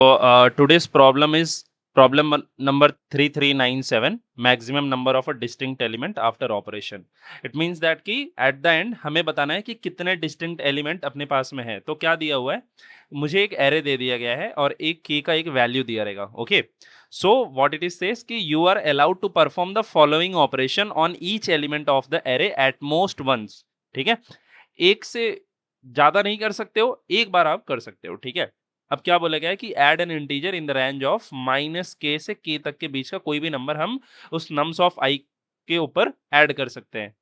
So today's problem is number 3397, maximum number of a distinct element after operation. It means that कि at the end हमें बताना है कि कितने distinct element अपने पास में है. तो क्या दिया हुआ है, मुझे एक array दे दिया गया है और एक key का एक value दिया रहेगा. Okay, so what it is says कि you are allowed to perform the following operation on each element of the array at most once. ठीक है, एक से ज्यादा नहीं कर सकते हो, एक बार आप कर सकते हो. ठीक है, अब क्या बोला गया है कि add an integer in the range of -k से k तक के बीच का कोई भी नंबर हम उस नम्स ऑफ i के ऊपर ऐड कर सकते हैं.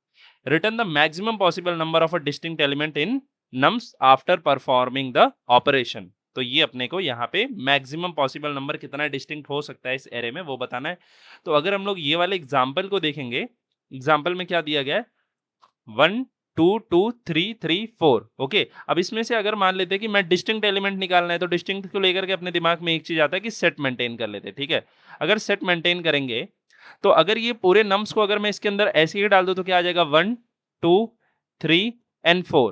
Return the maximum possible number of a distinct element in nums after performing the operation. तो ये अपने को यहाँ पे मैक्सिमम पॉसिबल नंबर कितना डिस्टिंक्ट हो सकता है इस एरे में वो बताना है. तो अगर हम लोग ये वाले एग्जाम्पल को देखेंगे, एग्जाम्पल में क्या दिया गया है, 1 2 2 3 3 4. ओके, अब इसमें से अगर मान लेते हैं कि मैं डिस्टिंक्ट एलिमेंट निकालना है तो डिस्टिंक्ट को लेकर के अपने दिमाग में एक चीज आता है कि सेट मेंटेन कर लेते हैं. ठीक है, अगर सेट मेंटेन करेंगे तो अगर ये पूरे नम्स को अगर मैं इसके अंदर ऐसे ही डाल दूं तो क्या आ जाएगा, 1 2 3 एंड 4.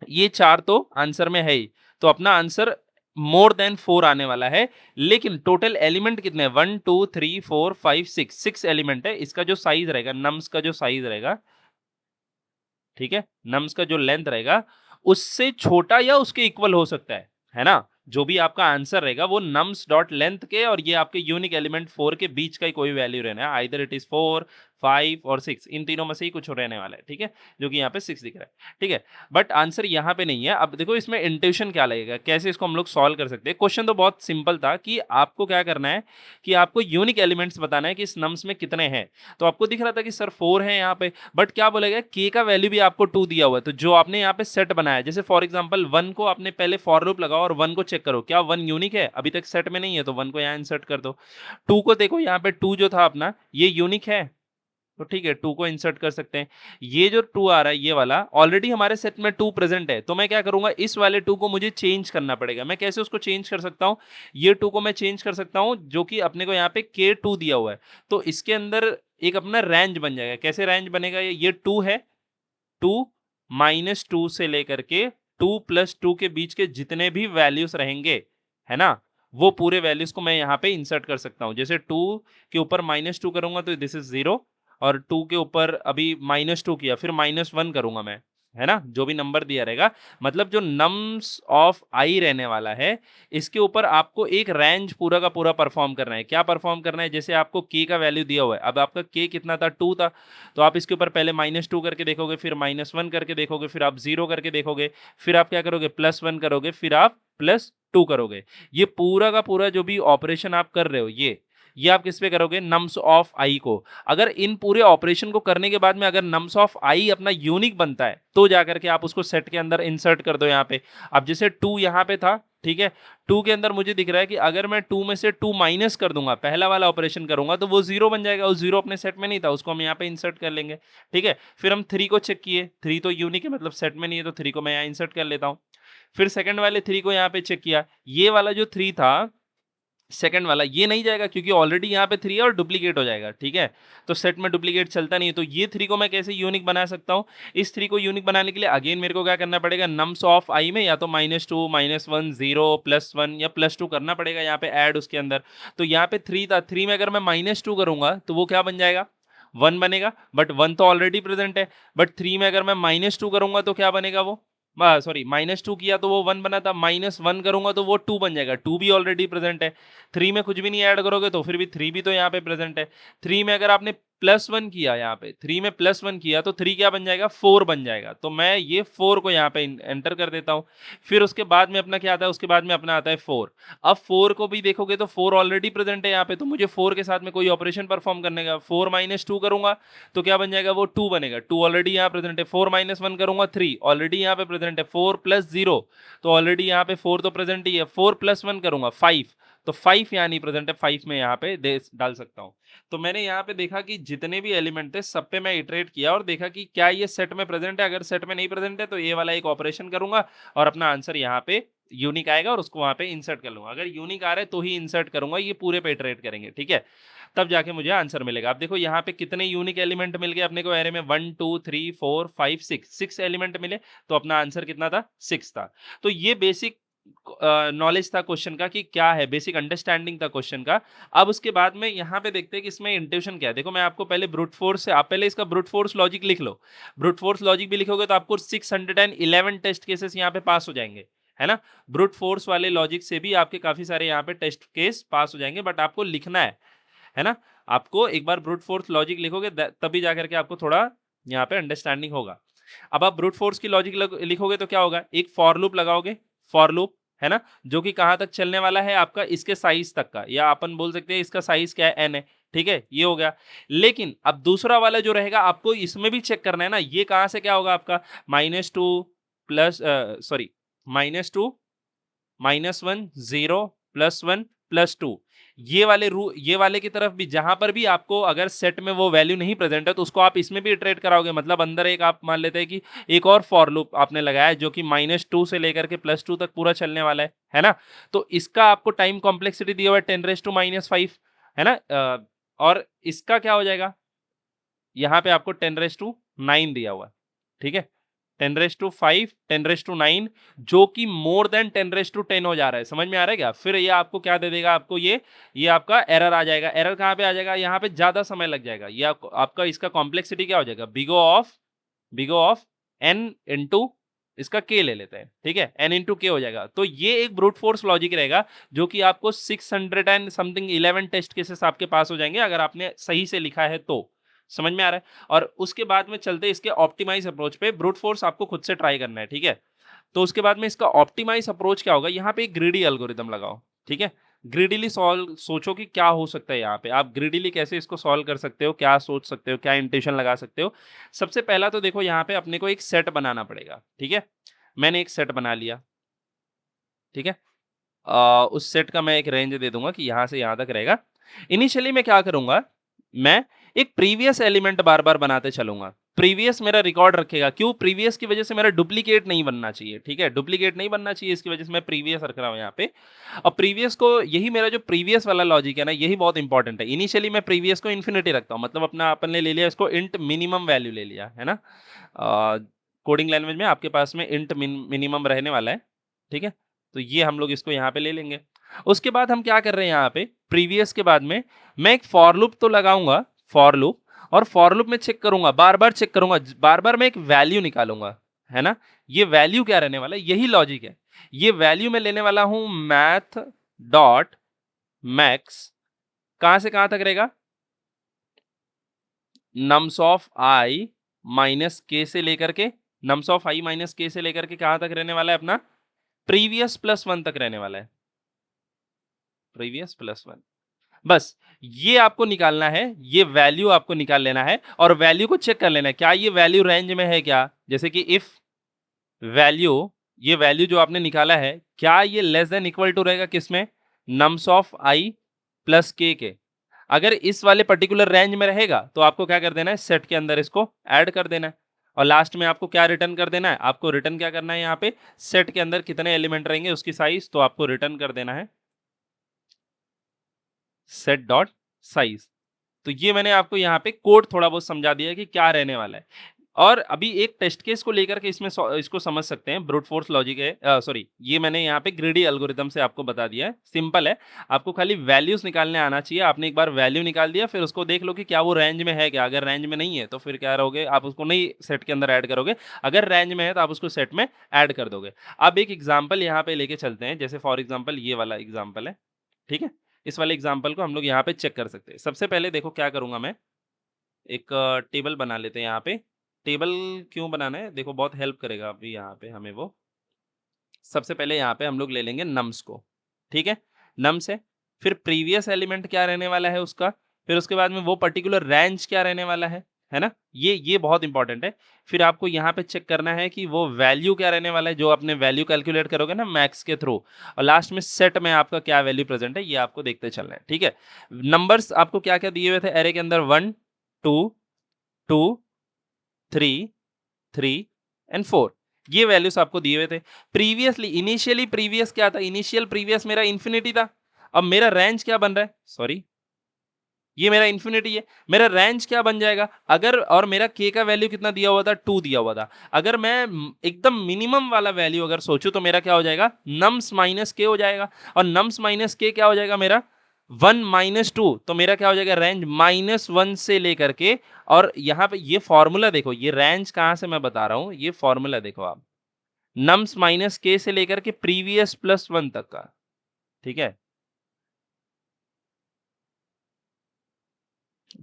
ये चार तो आंसर में है ही, तो अपना आंसर मोर देन 4 आने वाला है. लेकिन टोटल एलिमेंट कितने हैं, 1 2 3 4 5 6 एलिमेंट है. इसका जो साइज रहेगा, नम्स का जो साइज रहेगा, ठीक है, नम्स का जो लेंथ रहेगा उससे छोटा या उसके इक्वल हो सकता है ना. जो भी आपका आंसर रहेगा वो नम्स डॉट लेंथ के और ये आपके यूनिक एलिमेंट 4 के बीच का ही कोई वैल्यू रहना है. आइदर इट इज 4 5 और 6, इन तीनों में से ही कुछ रहने वाला है. ठीक है, जो कि यहाँ पे 6 दिख रहा है. ठीक है, बट आंसर यहाँ पे नहीं है. अब देखो इसमें इंट्यूशन क्या लगेगा, कैसे इसको हम लोग सॉल्व कर सकते हैं. क्वेश्चन तो बहुत सिंपल था कि आपको क्या करना है कि आपको यूनिक एलिमेंट्स बताना है कि इस नम्स में कितने हैं. तो आपको दिख रहा था कि सर 4 है यहाँ पे, बट क्या बोलेगा, के का वैल्यू भी आपको 2 दिया हुआ है. तो जो आपने यहाँ पे सेट बनाया, जैसे फॉर एग्जांपल 1 को आपने पहले फॉर लूप लगाओ और 1 को चेक करो क्या 1 यूनिक है, अभी तक सेट में नहीं है तो 1 को यहाँ इंसर्ट कर दो. 2 को देखो, यहाँ पे 2 जो था अपना ये यूनिक है, तो ठीक है 2 को इंसर्ट कर सकते हैं. ये जो 2 आ रहा है ये वाला ऑलरेडी हमारे सेट में 2 प्रेजेंट है, तो मैं क्या करूंगा, इस वाले 2 को मुझे चेंज करना पड़ेगा. मैं कैसे उसको चेंज कर सकता हूं, ये 2 को मैं चेंज कर सकता हूं जो कि अपने को यहाँ पे k2 दिया हुआ है. तो इसके अंदर एक अपना रेंज बन जाएगा. कैसे रेंज बनेगा, ये 2 है, 2 -2 से लेकर के 2 + 2 के बीच के जितने भी वैल्यूज रहेंगे, है ना, वो पूरे वैल्यूज को मैं यहाँ पे इंसर्ट कर सकता हूँ. जैसे 2 के ऊपर -2 करूंगा तो दिस इज 0, और 2 के ऊपर अभी -2 किया, फिर -1 करूंगा मैं, है ना, जो भी नंबर दिया रहेगा. मतलब जो नम्स ऑफ i रहने वाला है इसके ऊपर आपको एक रेंज पूरा का पूरा परफॉर्म करना है. क्या परफॉर्म करना है, जैसे आपको k का वैल्यू दिया हुआ है, अब आपका k कितना था, 2 था, तो आप इसके ऊपर पहले -2 करके देखोगे, फिर -1 करके देखोगे, फिर आप 0 करके देखोगे, फिर आप क्या करोगे, +1 करोगे, फिर आप +2 करोगे. ये पूरा का पूरा जो भी ऑपरेशन आप कर रहे हो ये आप किस पे करोगे, नम्स ऑफ i को. अगर इन पूरे ऑपरेशन को करने के बाद में अगर नम्स ऑफ i अपना यूनिक बनता है तो जाकर के आप उसको सेट के अंदर इंसर्ट कर दो यहाँ पे. अब जैसे 2 यहाँ पे था, ठीक है, 2 के अंदर मुझे दिख रहा है कि अगर मैं 2 में से 2 माइनस कर दूंगा, पहला वाला ऑपरेशन करूंगा, तो वो 0 बन जाएगा. वो 0 अपने सेट में नहीं था, उसको हम यहाँ पे इंसर्ट कर लेंगे. ठीक है, फिर हम 3 को चेक किए, 3 तो यूनिक है, मतलब सेट में नहीं है, तो 3 को मैं यहाँ इंसर्ट कर लेता हूँ. फिर सेकंड वाले 3 को यहाँ पे चेक किया, ये वाला जो 3 था सेकंड वाला ये नहीं जाएगा क्योंकि ऑलरेडी यहाँ पे 3 है और डुप्लीकेट हो जाएगा. ठीक है, तो सेट में डुप्लीकेट चलता नहीं है. तो ये 3 को मैं कैसे यूनिक बना सकता हूँ, इस 3 को यूनिक बनाने के लिए अगेन मेरे को क्या करना पड़ेगा, नम्स ऑफ i में या तो -2 -1 0 +1 या +2 करना पड़ेगा यहाँ पे ऐड उसके अंदर. तो यहाँ पे 3 था, 3 में अगर मैं -2 करूंगा तो वो क्या बन जाएगा, 1 बनेगा, बट 1 तो ऑलरेडी प्रेजेंट है. बट 3 में अगर मैं -2 करूंगा तो क्या बनेगा, वो सॉरी -2 किया तो वो 1 बना था, -1 करूंगा तो वो 2 बन जाएगा, 2 भी ऑलरेडी प्रेजेंट है. 3 में कुछ भी नहीं ऐड करोगे तो फिर भी 3 भी तो यहाँ पे प्रेजेंट है. 3 में अगर आपने +1 किया, यहाँ पे 3 में +1 किया तो 3 क्या बन जाएगा, 4 बन जाएगा. तो मैं ये 4 को यहाँ पे एंटर कर देता हूँ. फिर उसके बाद में अपना क्या आता है, उसके बाद में अपना आता है 4. अब 4 को भी देखोगे तो 4 ऑलरेडी प्रेजेंट है यहाँ पे, तो मुझे 4 के साथ में कोई ऑपरेशन परफॉर्म करने का, 4 -2 करूंगा तो क्या बन जाएगा, वो 2 बनेगा, 2 ऑलरेडी यहाँ प्रेजेंट है. 4 -1 करूंगा, 3 ऑलरेडी यहाँ पे प्रेजेंट है. 4 + 0 तो ऑलरेडी यहाँ पे 4 तो प्रेजेंट ही है. 4 + 1 करूंगा, 5, तो 5 यहाँ नहीं प्रेजेंट है, 5 में यहाँ पे डाल सकता हूँ. तो मैंने यहाँ पे देखा कि जितने भी एलिमेंट थे सब पे मैं इटरेट किया और देखा कि क्या ये सेट में प्रेजेंट है. अगर सेट में नहीं प्रेजेंट है तो ये वाला एक ऑपरेशन करूंगा और अपना आंसर यहाँ पे यूनिक आएगा और उसको वहां पे इंसर्ट कर लूंगा. अगर यूनिक आ रहा है तो ही इंसर्ट करूंगा, ये पूरे पे इटरेट करेंगे. ठीक है, तब जाके मुझे आंसर मिलेगा. आप देखो यहाँ पे कितने यूनिक एलिमेंट मिल गए अपने को एरे में, 1 2 3 4 5 6 एलिमेंट मिले, तो अपना आंसर कितना था, 6 था. तो ये बेसिक नॉलेज था क्वेश्चन का कि क्या है, बेसिक अंडरस्टैंडिंग था क्वेश्चन का। अब उसके बाद में यहाँ पे देखते हैं कि इसमें इंट्यूशन क्या है। देखो मैं आपको पहले ब्रूट फोर्स से, आप पहले इसका ब्रूट फोर्स लॉजिक लिख लो। ब्रूट फोर्स लॉजिक भी लिखोगे तो आपको 611 टेस्ट केसेस यहाँ पे पास हो जाएंगे, है ना। ब्रूट फोर्स वाले लॉजिक से भी आपके काफी सारे यहाँ पे टेस्ट केस पास हो जाएंगे, बट आपको लिखना है ना। आपको एक बार ब्रूट फोर्स लॉजिक लिखोगे तभी जाकर के आपको थोड़ा यहाँ पे अंडरस्टैंडिंग होगा। अब आप ब्रूट फोर्स की लॉजिक लिखोगे तो क्या होगा, एक फॉर लूप लगाओगे, फॉर लूप, है ना, जो कि कहां तक चलने वाला है आपका, इसके साइज तक का, या अपन बोल सकते हैं इसका साइज क्या है, एन है, ठीक है, ये हो गया। लेकिन अब दूसरा वाला जो रहेगा आपको इसमें भी चेक करना है ना, ये कहां से क्या होगा आपका, -2 प्लस सॉरी -2 -1 0 +1 +2, ये वाले की तरफ भी, जहां पर भी आपको अगर सेट में वो वैल्यू नहीं प्रेजेंट है तो उसको आप इसमें भी इटरेट कराओगे। मतलब अंदर एक आप मान लेते हैं कि एक और फॉर लूप आपने लगाया है जो कि -2 से लेकर के +2 तक पूरा चलने वाला है ना। तो इसका आपको टाइम कॉम्प्लेक्सिटी दिया हुआ है 10⁻⁻⁵, है ना। और इसका क्या हो जाएगा, यहाँ पे आपको 10⁻⁹ दिया हुआ है, ठीक है, 10⁵, 10⁹, जो कि मोर देन 10⁻10 हो जा रहा है। समझ में आ रहा है क्या? फिर ये आपको क्या दे देगा, आपको ये आपका एरर आ जाएगा। एरर कहाँ पे आ जाएगा, यहाँ पे ज्यादा समय लग जाएगा। ये आपका इसका कॉम्प्लेक्सिटी क्या हो जाएगा, big O of n into इसका k ले लेते हैं, ठीक है, n इंटू k हो जाएगा। तो ये एक ब्रूट फोर्स लॉजिक रहेगा जो कि आपको 600 एंड समथिंग 11 टेस्ट केसेस आपके पास हो जाएंगे अगर आपने सही से लिखा है तो। समझ में आ रहा है? और उसके बाद में चलते इसके ऑप्टिमाइज अप्रोच पे। ब्रूट फोर्स आपको खुद से ट्राई करना है, ठीक है। तो उसके बाद में इसका ऑप्टिमाइज अप्रोच क्या होगा, यहाँ पे एक ग्रीडी एल्गोरिदम लगाओ, ठीक है। ग्रीडीली सॉल्व, सोचो कि क्या हो सकता है यहाँ पे, आप ग्रीडीली कैसे इसको सॉल्व कर सकते हो, क्या सोच सकते हो, क्या इंटेंशन लगा सकते हो। सबसे पहला तो देखो यहाँ पे अपने को एक सेट बनाना पड़ेगा, ठीक है। मैंने एक सेट बना लिया, ठीक है। उस सेट का मैं एक रेंज दे दूंगा कि यहाँ से यहाँ तक रहेगा। इनिशियली मैं क्या करूंगा, मैं एक प्रीवियस एलिमेंट बार बार बनाते चलूंगा। प्रीवियस मेरा रिकॉर्ड रखेगा, क्यों, प्रीवियस की वजह से मेरा डुप्लीकेट नहीं बनना चाहिए, ठीक है, डुप्लीकेट नहीं बनना चाहिए, इसकी वजह से मैं प्रीवियस रख रहा हूं यहाँ पे। और प्रीवियस को, यही मेरा जो प्रीवियस वाला लॉजिक है ना, यही बहुत इंपॉर्टेंट है। इनिशियली मैं प्रीवियस को इन्फिनिटी रखता हूँ, मतलब अपना अपन ने ले लिया इसको इंट मिनिमम वैल्यू ले लिया, है ना। कोडिंग लैंग्वेज में आपके पास में इंट मिनिमम रहने वाला है, ठीक है। तो ये हम लोग इसको यहाँ पे ले लेंगे। उसके बाद हम क्या कर रहे हैं, यहाँ पे प्रीवियस के बाद में मैं एक फॉर लूप तो लगाऊंगा, फॉर लूप, और फॉर लूप में चेक करूंगा, बार बार चेक करूंगा, बार बार मैं एक वैल्यू निकालूंगा, है ना। ये वैल्यू क्या रहने वाला है, यही लॉजिक है। ये वैल्यू मैं लेने वाला हूं मैथ डॉट मैक्स, कहां से कहां तक रहेगा, नम्स ऑफ आई माइनस के से लेकर के, नम्स ऑफ आई माइनस के से लेकर के कहां तक रहने वाला है अपना, प्रीवियस +1 तक रहने वाला है, प्रीवियस +1। बस ये आपको निकालना है, ये वैल्यू आपको निकाल लेना है, और वैल्यू को चेक कर लेना है क्या ये वैल्यू रेंज में है क्या। जैसे कि इफ वैल्यू, ये वैल्यू जो आपने निकाला है, क्या ये लेस देन इक्वल टू रहेगा किसमें, नम्स ऑफ आई प्लस के। अगर इस वाले पर्टिकुलर रेंज में रहेगा तो आपको क्या कर देना है, सेट के अंदर इसको ऐड कर देना है। और लास्ट में आपको क्या रिटर्न कर देना है, आपको रिटर्न क्या करना है, यहाँ पे सेट के अंदर कितने एलिमेंट रहेंगे उसकी साइज, तो आपको रिटर्न कर देना है सेट डॉट साइज। तो ये मैंने आपको यहाँ पे कोड थोड़ा बहुत समझा दिया है कि क्या रहने वाला है। और अभी एक टेस्ट केस को लेकर के इसमें इसको समझ सकते हैं, ब्रूट फोर्स लॉजिक है, सॉरी, ये मैंने यहाँ पे ग्रीडी एल्गोरिदम से आपको बता दिया है, सिंपल है। आपको खाली वैल्यूज निकालने आना चाहिए। आपने एक बार वैल्यू निकाल दिया, फिर उसको देख लो कि क्या वो रेंज में है क्या। अगर रेंज में नहीं है तो फिर क्या रहोगे, आप उसको नहीं सेट के अंदर ऐड करोगे। अगर रेंज में है तो आप उसको सेट में ऐड कर दोगे। अब एक एग्जाम्पल यहाँ पे लेके चलते हैं, जैसे फॉर एग्जाम्पल ये वाला एग्जाम्पल है, ठीक है। इस वाले एग्जाम्पल को हम लोग यहाँ पे चेक कर सकते हैं। सबसे पहले देखो क्या करूंगा मैं, एक टेबल बना लेते हैं यहाँ पे। टेबल क्यों बनाना है, देखो बहुत हेल्प करेगा अभी यहाँ पे हमें वो। सबसे पहले यहाँ पे हम लोग ले लेंगे नम्स को, ठीक है, नम्स है, फिर प्रीवियस एलिमेंट क्या रहने वाला है उसका, फिर उसके बाद में वो पर्टिकुलर रेंज क्या रहने वाला है ना। ये बहुत इंपॉर्टेंट है। फिर आपको यहाँ पे चेक करना है कि वो वैल्यू क्या रहने वाला है, जो आपने वैल्यू कैलकुलेट करोगे ना मैक्स के थ्रू, और लास्ट में सेट में आपका क्या वैल्यू प्रेजेंट है, ये आपको देखते चलना है, ठीक है। नंबर्स आपको क्या क्या दिए हुए थे एरे के अंदर, 1 2 2 3 3 एंड 4, ये वैल्यूज आपको दिए हुए थे। प्रीवियसली, इनिशियली प्रीवियस क्या था, इनिशियल प्रीवियस मेरा इंफिनिटी था। अब मेरा रेंज क्या बन रहा है, सॉरी, ये मेरा इन्फिनिटी है। मेरा रेंज क्या बन जाएगा, अगर, और मेरा k का वैल्यू कितना दिया हुआ था, 2 दिया हुआ था। अगर मैं एकदम मिनिमम वाला वैल्यू अगर सोचूं तो मेरा क्या हो जाएगा, नम्स माइनस k हो जाएगा। और नम्स माइनस k क्या हो जाएगा मेरा, 1 माइनस 2। तो मेरा क्या हो जाएगा, रेंज -1 से लेकर के, और यहाँ पे ये फॉर्मूला देखो, ये रेंज कहाँ से मैं बता रहा हूँ, ये फॉर्मूला देखो आप, नम्स माइनस k से लेकर के प्रीवियस +1 तक का, ठीक है।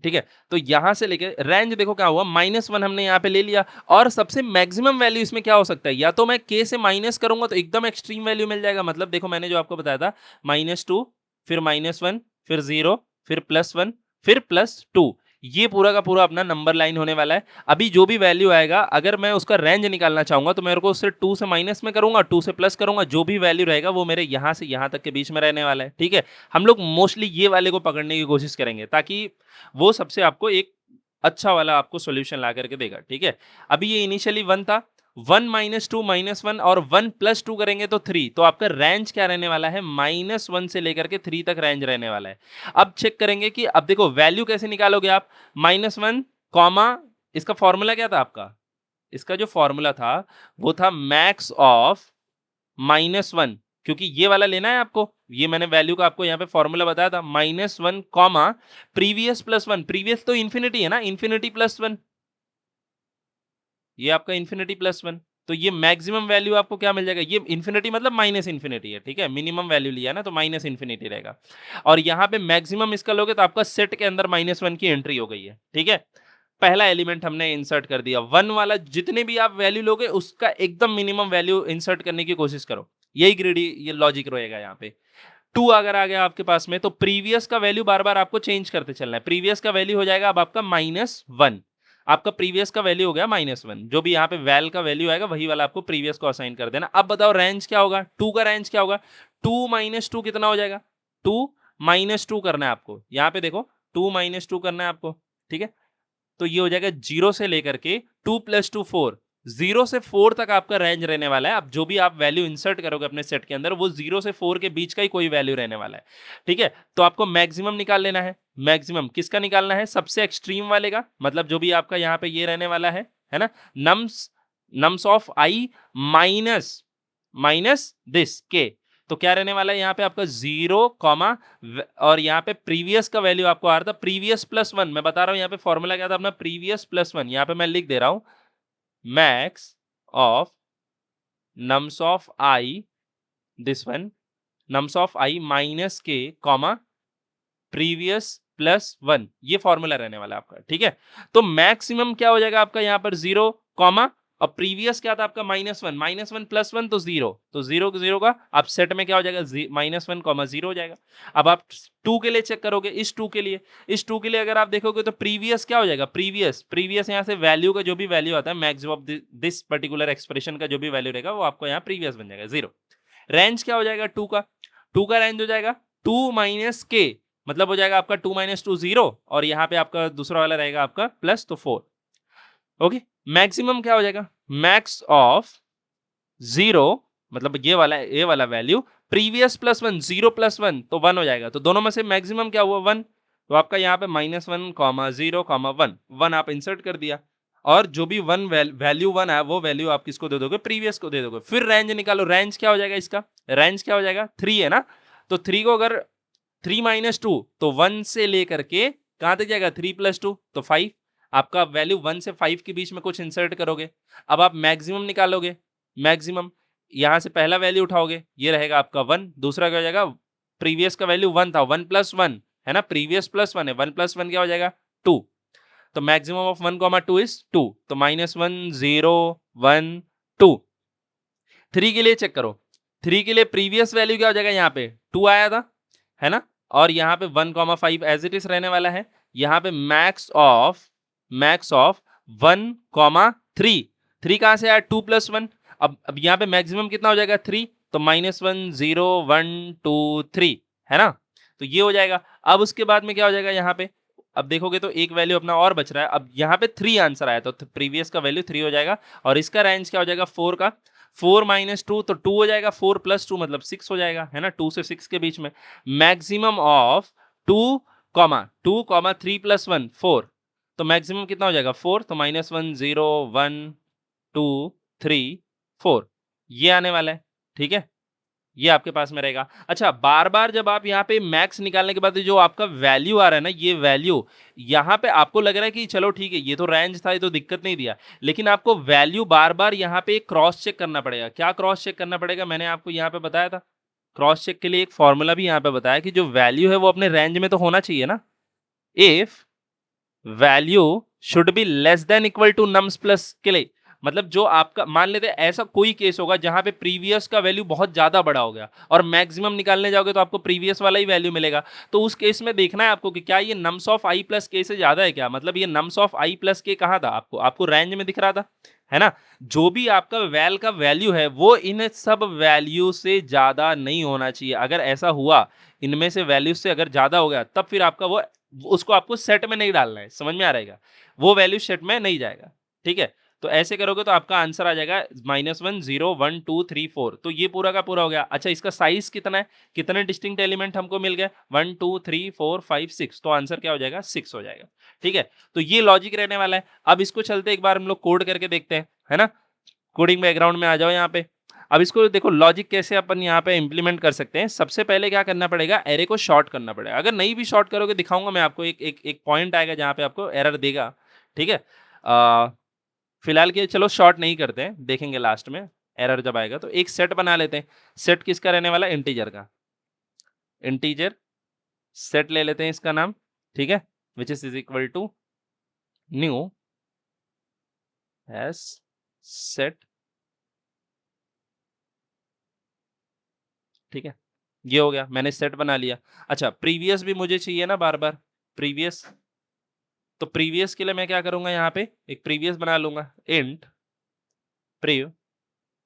ठीक है, तो यहां से लेके रेंज देखो क्या हुआ, -1 हमने यहाँ पे ले लिया। और सबसे मैक्सिमम वैल्यू इसमें क्या हो सकता है, या तो मैं k से माइनस करूंगा तो एकदम एक्सट्रीम वैल्यू मिल जाएगा। मतलब देखो मैंने जो आपको बताया था, -2, फिर -1, फिर 0, फिर +1, फिर +2, ये पूरा का पूरा अपना नंबर लाइन होने वाला है। अभी जो भी वैल्यू आएगा, अगर मैं उसका रेंज निकालना चाहूंगा तो मेरे को उससे 2 से माइनस में करूंगा, 2 से प्लस करूंगा, जो भी वैल्यू रहेगा वो मेरे यहाँ से यहाँ तक के बीच में रहने वाला है। ठीक है, हम लोग मोस्टली ये वाले को पकड़ने की कोशिश करेंगे, ताकि वो सबसे आपको एक अच्छा वाला आपको सॉल्यूशन ला करके देगा। ठीक है, अभी ये इनिशियली 1 था, 1 -2 -1 और 1 +2 करेंगे तो 3, तो आपका रेंज क्या रहने वाला है, -1 से लेकर के 3 तक रेंज रहने वाला है। अब चेक करेंगे कि अब देखो वैल्यू कैसे निकालोगे आप, -1 कॉमा, इसका फॉर्मूला क्या था आपका, इसका जो फॉर्मूला था वो था मैक्स ऑफ -1, क्योंकि ये वाला लेना है आपको, ये मैंने वैल्यू का आपको यहाँ पे फॉर्मूला बताया था, -1 कॉमा प्रीवियस +1, प्रीवियस तो इन्फिनिटी है ना, इन्फिनिटी +1, ये आपका इन्फिनिटी +1। तो ये मैक्सिमम वैल्यू आपको क्या मिल जाएगा, ये इन्फिनिटी मतलब माइनस इन्फिनिटी है। ठीक है, मिनिमम वैल्यू लिया ना तो माइनस इन्फिनिटी रहेगा, और यहाँ पे मैक्सिमम इसका लोगे तो आपका सेट के अंदर -1 की एंट्री हो गई है। ठीक है, पहला एलिमेंट हमने इंसर्ट कर दिया, 1 वाला जितने भी आप वैल्यू लोगे उसका एकदम मिनिमम वैल्यू इंसर्ट करने की कोशिश करो, यही ग्रीडी ये लॉजिक रहेगा। यहाँ पे 2 अगर आ गया आपके पास में तो प्रीवियस का वैल्यू बार बार आपको चेंज करते चलना है। प्रीवियस का वैल्यू हो जाएगा अब आपका -1, आपका प्रीवियस का वैल्यू हो गया -1, जो भी यहाँ पे वैल का वैल्यू आएगा वही वाला आपको प्रीवियस को असाइन कर देना। अब बताओ रेंज क्या होगा, 2 का रेंज क्या होगा, 2 - 2 कितना हो जाएगा, 2 -2 करना है आपको, यहाँ पे देखो 2 -2 करना है आपको। ठीक है, तो ये हो जाएगा 0 से लेकर के 2 + 2 4, 0 से 4 तक आपका रेंज रहने वाला है। अब जो भी आप वैल्यू इंसर्ट करोगे अपने सेट के अंदर वो 0 से 4 के बीच का ही कोई वैल्यू रहने वाला है। ठीक है, तो आपको मैक्सिमम निकाल लेना है। मैक्सिमम किसका निकालना है, सबसे एक्सट्रीम वाले का, मतलब जो भी आपका यहाँ पे ये रहने वाला है ना, nums nums of I minus minus this के। तो क्या रहने वाला है यहाँ पे आपका 0 कॉमा, और यहाँ पे प्रीवियस का वैल्यू आपको आ रहा था प्रीवियस +1, मैं बता रहा हूँ यहाँ पे फॉर्मूला क्या था अपना, प्रीवियस +1, यहाँ पे मैं लिख दे रहा हूँ max of nums of I, this one, nums of I minus के कॉमा प्रीवियस +1, ये फॉर्मूला रहने वाला है आपका। ठीक है, तो मैक्सिमम क्या हो जाएगा आपका यहाँ पर 0 कॉमा, और प्रीवियस क्या था आपका -1, -1 +1 तो 0, तो 0 0 का आप सेट में क्या हो जाएगा, -1 कॉमा 0 हो जाएगा। अब आप 2 के लिए चेक करोगे, इस 2 के लिए, इस 2 के लिए अगर आप देखोगे तो प्रीवियस क्या हो जाएगा, प्रीवियस यहाँ से वैल्यू का जो भी वैल्यू आता है, maximum of this particular expression का जो भी वैल्यू रहेगा वो आपको यहाँ प्रीवियस बन जाएगा 0। रेंज क्या हो जाएगा 2 का, 2 का रेंज हो जाएगा 2 - k, मतलब हो जाएगा आपका 2 - 2 0, और यहाँ पे आपका दूसरा वाला रहेगा आपका प्लस, तो 4। ओके, मैक्सिमम क्या हो जाएगा, मैक्स ऑफ 0, मतलब ये वाला वैल्यू प्रीवियस +1, 0 +1 तो 1 हो जाएगा, तो दोनों में से मैक्सिमम क्या हुआ 1, तो आपका यहाँ पे -1, 0, 1, 1 आप इंसर्ट कर दिया, और जो भी वैल्यू 1 है वो वैल्यू आप किसको दे दोगे, प्रीवियस को दे दोगे। फिर रेंज निकालो, रेंज क्या हो जाएगा इसका, रेंज क्या हो जाएगा 3 है ना, तो 3 को अगर 3 - 2 तो 1 से लेकर के कहां तक जाएगा, 3 + 2 तो 5, आपका वैल्यू 1 से 5 के बीच में कुछ इंसर्ट करोगे। अब आप मैक्सिमम निकालोगे, मैक्सिमम यहां से पहला वैल्यू उठाओगे, ये रहेगा आपका 1, दूसरा क्या हो जाएगा, प्रीवियस का वैल्यू 1 था, 1 + 1 है ना, प्रीवियस +1 है, 1 + 1 क्या हो जाएगा 2, तो मैक्सिमम ऑफ 1, 2 इज 2, तो -1 0 1 2। 3 के लिए चेक करो, 3 के लिए प्रीवियस वैल्यू क्या हो जाएगा, यहाँ पे 2 आया था है ना, और यहाँ पे 1, 5 एज इट इज रहने वाला है। यहाँ पे मैक्स ऑफ 1, 3, 3 कहां से आया, 2 + 1, अब यहाँ पे मैक्सिमम कितना हो जाएगा 3, तो -1 0 1 2 3 है ना, तो ये हो जाएगा। अब उसके बाद में क्या हो जाएगा यहाँ पे, अब देखोगे तो एक वैल्यू अपना और बच रहा है, अब यहाँ पे 3 आंसर आया, तो प्रीवियस का वैल्यू 3 हो जाएगा, और इसका रेंज क्या हो जाएगा 4 का, 4 - 2 तो 2 हो जाएगा, 4 + 2 मतलब 6 हो जाएगा है ना, 2 से 6 के बीच में। Maximum of 2 comma 2 comma 3 plus 1 4, तो मैक्सिमम कितना हो जाएगा 4, तो -1 0 1 2 3 4 ये आने वाला है, ठीक है? ये आपके पास में रहेगा। अच्छा, बार-बार जब आप यहाँ पे मैक्स निकालने के बाद जो आपका वैल्यू आ रहा है ना, ये वैल्यू यहाँ पे आपको लग रहा है कि चलो ठीक है, ये तो रेंज था, ये तो दिक्कत नहीं दिया। लेकिन आपको वैल्यू बार-बार यहाँ पे क्रॉस चेक करना पड़ेगा। क्या क्रॉस चेक करना पड़ेगा? मैंने आपको यहाँ पे बताया था। क्रॉस चेक के लिए एक फॉर्मूला भी यहाँ पे बताया कि जो वैल्यू है वो अपने रेंज में तो होना चाहिए ना। If value should be less than equal to nums plus के लिए, मतलब जो आपका मान लेते हैं ऐसा कोई केस होगा जहां पे प्रीवियस का वैल्यू बहुत ज्यादा बड़ा हो गया और मैक्सिमम निकालने जाओगे तो आपको प्रीवियस वाला ही वैल्यू मिलेगा। तो उस केस में देखना है आपको कि क्या ये नम्स ऑफ आई प्लस के से ज्यादा है क्या, मतलब ये नम्स ऑफ आई प्लस के कहाँ था, आपको आपको रेंज में दिख रहा था, है ना? जो भी आपका वैल का वैल्यू है वो इन सब वैल्यू से ज्यादा नहीं होना चाहिए। अगर ऐसा हुआ, इनमें से वैल्यू से अगर ज्यादा हो गया, तब फिर आपका वो उसको आपको सेट में नहीं डालना है, समझ में आ रहेगा? वो वैल्यू सेट में नहीं जाएगा, ठीक है? तो ऐसे करोगे तो आपका आंसर आ जाएगा -1 0 1 2 3 4, तो ये पूरा का पूरा हो गया। अच्छा, इसका साइज कितना है, कितने डिस्टिंक्ट एलिमेंट हमको मिल गए, 1 2 3 4 5 6, तो आंसर क्या हो जाएगा 6 हो जाएगा, ठीक है? तो ये लॉजिक रहने वाला है। अब इसको चलते एक बार हम लोग कोड करके देखते हैं, है ना? कोडिंग बैकग्राउंड में आ जाओ यहाँ पे। अब इसको देखो लॉजिक कैसे अपन यहाँ पे इंप्लीमेंट कर सकते हैं। सबसे पहले क्या करना पड़ेगा, एरे को शॉर्ट करना पड़ेगा। अगर नहीं भी शॉर्ट करोगे, दिखाऊंगा मैं आपको, एक पॉइंट आएगा जहाँ पे आपको एरर देगा, ठीक है? फिलहाल के चलो शॉर्ट नहीं करते हैं, देखेंगे लास्ट में एरर जब आएगा। तो एक सेट बना लेते हैं। सेट किसका रहने वाला है, इंटीजर का। इंटीजर सेट ले लेते हैं इसका नाम, ठीक है? Which is equal to new S set, ठीक है? ये हो गया, मैंने सेट बना लिया। अच्छा, प्रीवियस भी मुझे चाहिए ना बार बार, प्रीवियस। तो प्रीवियस के लिए मैं क्या करूंगा, यहाँ पे एक प्रीवियस बना लूंगा। Int prev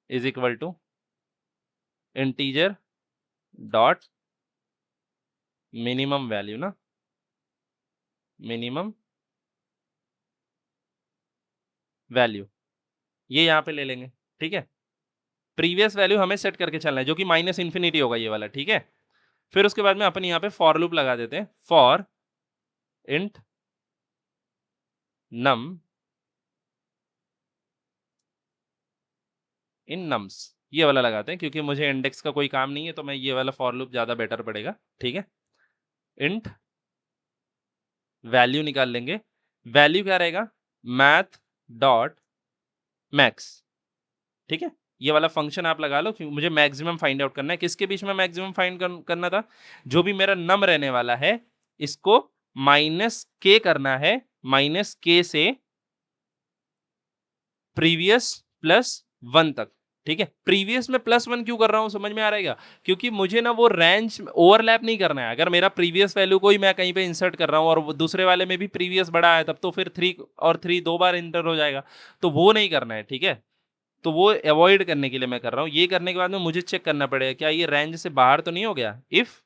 is equal to integer dot minimum value ना, मिनिमम वैल्यू, ये यहाँ पे ले लेंगे, ठीक है? प्रीवियस वैल्यू हमें सेट करके चलना है, जो कि माइनस इन्फिनिटी होगा ये वाला, ठीक है? फिर उसके बाद में अपन यहाँ पे फॉर लूप लगा देते हैं। For int num in nums, ये वाला लगाते हैं क्योंकि मुझे इंडेक्स का कोई काम नहीं है, तो मैं ये वाला फॉर लूप ज्यादा बेटर पड़ेगा, ठीक है? इंट वैल्यू निकाल लेंगे। वैल्यू क्या रहेगा, मैथ डॉट मैक्स, ठीक है? ये वाला फंक्शन आप लगा लो, क्योंकि मुझे मैक्सिमम फाइंड आउट करना है। किसके बीच में मैक्सिमम फाइंड करना था, जो भी मेरा नम रहने वाला है इसको माइनस के करना है, माइनस के से प्रीवियस प्लस 1 तक, ठीक है? प्रीवियस में +1 क्यों कर रहा हूं, समझ में आ रहेगा? क्योंकि मुझे ना वो रेंज ओवरलैप नहीं करना है। अगर मेरा प्रीवियस वैल्यू को ही मैं कहीं पे इंसर्ट कर रहा हूं और वो दूसरे वाले में भी प्रीवियस बड़ा है, तब तो फिर 3 और 3 दो बार इंटर हो जाएगा, तो वो नहीं करना है, ठीक है? तो वो अवॉइड करने के लिए मैं कर रहा हूँ। ये करने के बाद में मुझे चेक करना पड़ेगा क्या ये रेंज से बाहर तो नहीं हो गया। If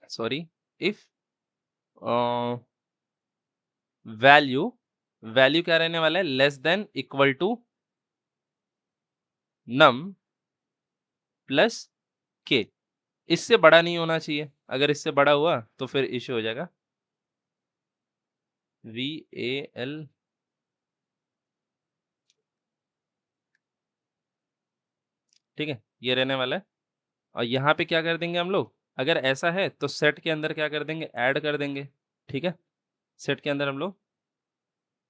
sorry if value, value क्या रहने वाला है, less than equal to num plus k, इससे बड़ा नहीं होना चाहिए। अगर इससे बड़ा हुआ तो फिर इश्यू हो जाएगा। VAL, ठीक है? ये रहने वाला है। और यहाँ पे क्या कर देंगे हम लोग, अगर ऐसा है तो सेट के अंदर क्या कर देंगे, ऐड कर देंगे, ठीक है? सेट के अंदर हम लोग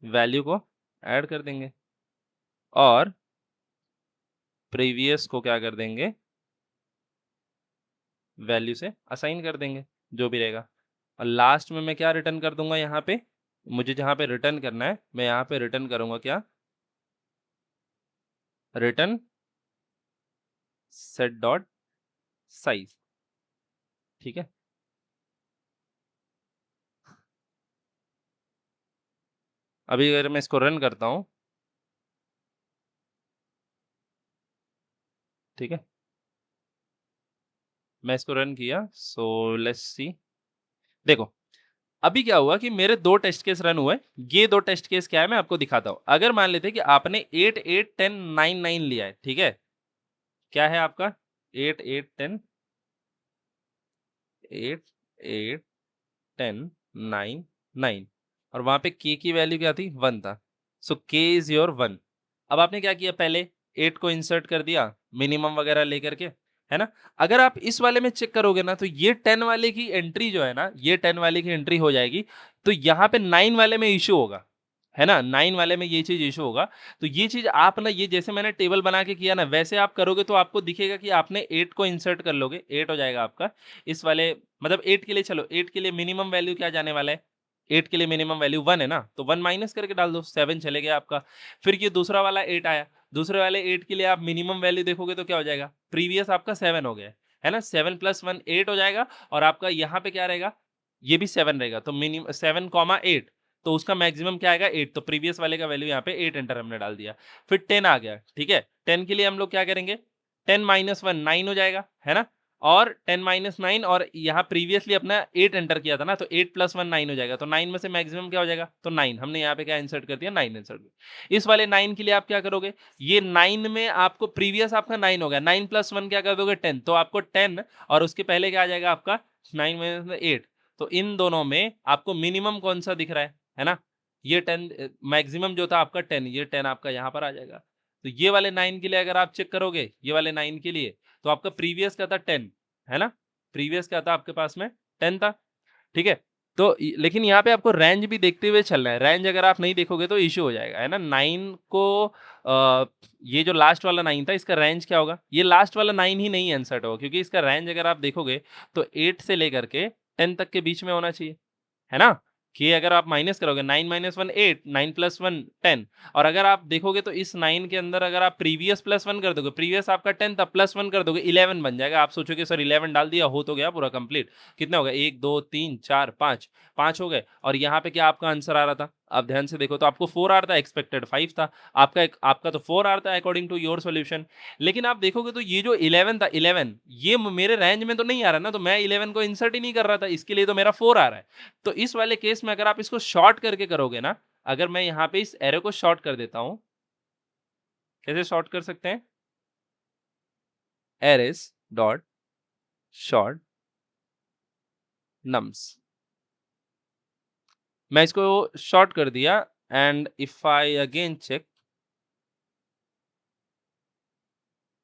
वैल्यू को ऐड कर देंगे और प्रीवियस को क्या कर देंगे, वैल्यू से असाइन कर देंगे, जो भी रहेगा। और लास्ट में मैं क्या रिटर्न कर दूंगा, यहाँ पे मुझे जहाँ पे रिटर्न करना है मैं यहाँ पे रिटर्न करूंगा क्या, रिटर्न सेट डॉट साइज, ठीक है? अभी अगर मैं इसको रन करता हूँ, ठीक है? मैं इसको रन किया, सो लेट्स सी। देखो अभी क्या हुआ कि मेरे 2 टेस्ट केस रन हुए। ये 2 टेस्ट केस क्या है मैं आपको दिखाता हूं। अगर मान लेते हैं कि आपने 8 8 10 9 9 लिया है, ठीक है? क्या है आपका 8 8 10 8 8 10 9 9 और वहां पे k की वैल्यू क्या थी 1 था। सो k इज योर 1। अब आपने क्या किया, पहले 8 को इंसर्ट कर दिया मिनिमम वगैरह लेकर के, है ना। अगर आप इस वाले में चेक करोगे ना तो ये 10 वाले की एंट्री जो है ना, ये 10 वाले की एंट्री हो जाएगी, तो यहाँ पे 9 वाले में इश्यू होगा, है ना। 9 वाले में ये चीज इशू होगा। तो ये चीज आप ना, ये जैसे मैंने टेबल बना के किया ना, वैसे आप करोगे तो आपको दिखेगा कि आपने 8 को इंसर्ट कर लोगे, 8 हो जाएगा आपका इस वाले, मतलब 8 के लिए, चलो 8 के लिए मिनिमम वैल्यू क्या जाने वाला है, 8 के लिए मिनिमम वैल्यू 1 है ना, तो 1 माइनस करके डाल दो, 7 चले गया आपका। फिर ये दूसरा वाला 8 आया, दूसरे वाले 8 के लिए आप मिनिमम वैल्यू देखोगे तो क्या हो जाएगा, प्रीवियस आपका 7 हो गया है ना, 7 प्लस 1 8 हो जाएगा, और आपका यहाँ पे क्या रहेगा, ये भी 7 रहेगा, तो मिनिमम 7 कॉमा 8, तो उसका मैक्सिमम क्या आएगा 8, तो प्रीवियस वाले का वैल्यू यहाँ पे 8 एंटर हमने डाल दिया। फिर 10 आ गया, ठीक है, 10 के लिए हम लोग क्या करेंगे, 10 माइनस 1 9 हो जाएगा, है ना, और 10 माइनस 9, और यहाँ प्रीवियसली अपना 8 एंटर किया था ना, तो 8 प्लस 1 9 हो जाएगा, तो 9 में से मैक्सिमम क्या हो जाएगा, तो 9, हमने यहाँ पे क्या इंसर्ट कर दिया, 9 इंसर्ट किया। इस वाले 9 के लिए आप क्या करोगे, ये 9 में आपको प्रीवियस आपका 9 हो गया, 9 प्लस 1 क्या कर दोगे 10, तो आपको 10 और उसके पहले क्या आ जाएगा आपका 9 में 8, तो इन दोनों में आपको मिनिमम कौन सा दिख रहा है ना, ये 10, मैक्सिमम जो था आपका 10, ये 10 आपका यहाँ पर आ जाएगा। तो ये वाले 9 के लिए अगर आप चेक करोगे, ये वाले 9 के लिए, तो आपका प्रीवियस क्या था 10, है ना, प्रीवियस क्या था आपके पास में 10 था, ठीक है। तो लेकिन यहाँ पे आपको रेंज भी देखते हुए चलना है, रेंज अगर आप नहीं देखोगे तो इश्यू हो जाएगा, है ना। 9 को ये जो लास्ट वाला 9 था, इसका रेंज क्या होगा, ये लास्ट वाला 9 ही नहीं आंसर होगा, क्योंकि इसका रेंज अगर आप देखोगे तो 8 से लेकर के 10 तक के बीच में होना चाहिए, है ना। कि अगर आप माइनस करोगे 9 माइनस 1 8, 9 प्लस 1 10, और अगर आप देखोगे तो इस 9 के अंदर अगर आप प्रीवियस प्लस 1 कर दोगे, प्रीवियस आपका 10 था, प्लस 1 कर दोगे 11 बन जाएगा। आप सोचोगे सर 11 डाल दिया हो तो गया पूरा कंप्लीट, कितना हो गया 1 2 3 4 5, 5 हो गए, और यहाँ पे क्या आपका आंसर आ रहा था, आप ध्यान से देखो तो आपको 4 आ रहा था, एक्सपेक्टेड 5 था, आपका तो 4 आ रहा था अकॉर्डिंग टू योर सॉल्यूशन। लेकिन आप देखोगे तो ये जो 11 था, 11 ये मेरे रेंज में तो नहीं आ रहा ना, तो मैं 11 को इंसर्ट ही नहीं कर रहा था, इसके लिए तो मेरा 4 आ रहा है। तो इस वाले केस में अगर आप इसको शॉर्ट करके करोगे ना, अगर मैं यहाँ पे इस एरो को शॉर्ट कर देता हूं, कैसे शॉर्ट कर सकते हैं, एरेस डॉट शॉर्ट नम्स, मैं इसको शॉर्ट कर दिया, and if I again check,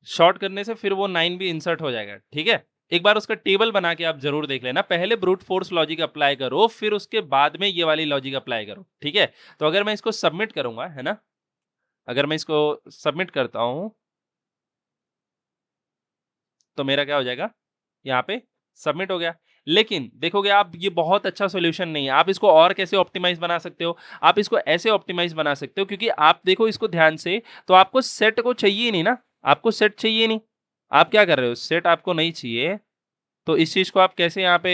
short करने से फिर वो 9 भी इंसर्ट हो जाएगा, ठीक है। एक बार उसका टेबल बना के आप जरूर देख लेना, पहले ब्रूट फोर्स लॉजिक अप्लाई करो, फिर उसके बाद में ये वाली लॉजिक अप्लाई करो, ठीक है। तो अगर मैं इसको सबमिट करूंगा, है ना, अगर मैं इसको सबमिट करता हूं तो मेरा क्या हो जाएगा, यहाँ पे सबमिट हो गया। लेकिन देखोगे आप, ये बहुत अच्छा सॉल्यूशन नहीं है, आप इसको और कैसे ऑप्टिमाइज बना सकते हो, आप इसको ऐसे ऑप्टिमाइज बना सकते हो, क्योंकि आप देखो इसको ध्यान से, तो आपको सेट को चाहिए नहीं ना, आपको सेट चाहिए नहीं, आप क्या कर रहे हो, सेट आपको नहीं चाहिए, तो इस चीज को आप कैसे यहाँ पे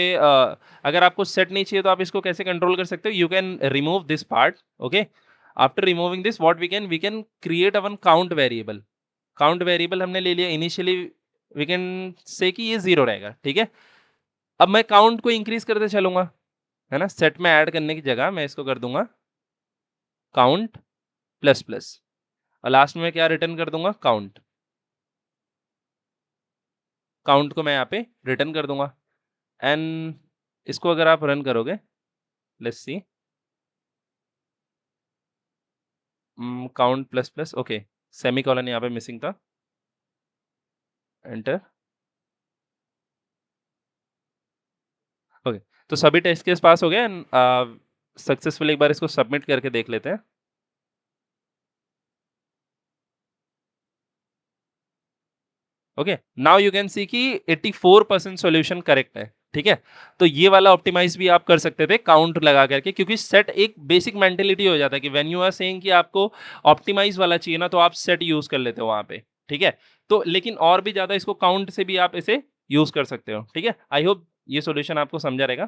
अगर आपको सेट नहीं चाहिए तो आप इसको कैसे कंट्रोल कर सकते हो, you can remove this part, okay. After removing this what we can create a one count variable, count variable हमने ले लिया इनिशियली, वी कैन से कि ये 0 रहेगा, ठीक है। अब मैं काउंट को इंक्रीज करते चलूंगा, है ना, सेट में ऐड करने की जगह मैं इसको कर दूंगा काउंट प्लस प्लस, और लास्ट में क्या रिटर्न कर दूंगा, काउंट, काउंट को मैं यहाँ पे रिटर्न कर दूंगा, एंड इसको अगर आप रन करोगे, let's see, count plus plus, okay, semi colon यहाँ पे मिसिंग था, एंटर, ओके। तो सभी टेस्ट केस पास हो गए, एंड सक्सेसफुल, एक बार इसको सबमिट करके देख लेते हैं। Okay, now you can see कि 84% सॉल्यूशन करेक्ट है, ठीक है। तो ये वाला ऑप्टिमाइज भी आप कर सकते थे काउंट लगा करके, क्योंकि सेट एक बेसिक मेंटेलिटी हो जाता है कि व्हेन यू आर सेइंग कि आपको ऑप्टिमाइज वाला चाहिए ना, तो आप सेट यूज कर लेते हो वहां पे, ठीक है। तो लेकिन और भी ज्यादा इसको काउंट से भी आप इसे यूज कर सकते हो, ठीक है। आई होप ये सॉल्यूशन आपको समझा रहेगा।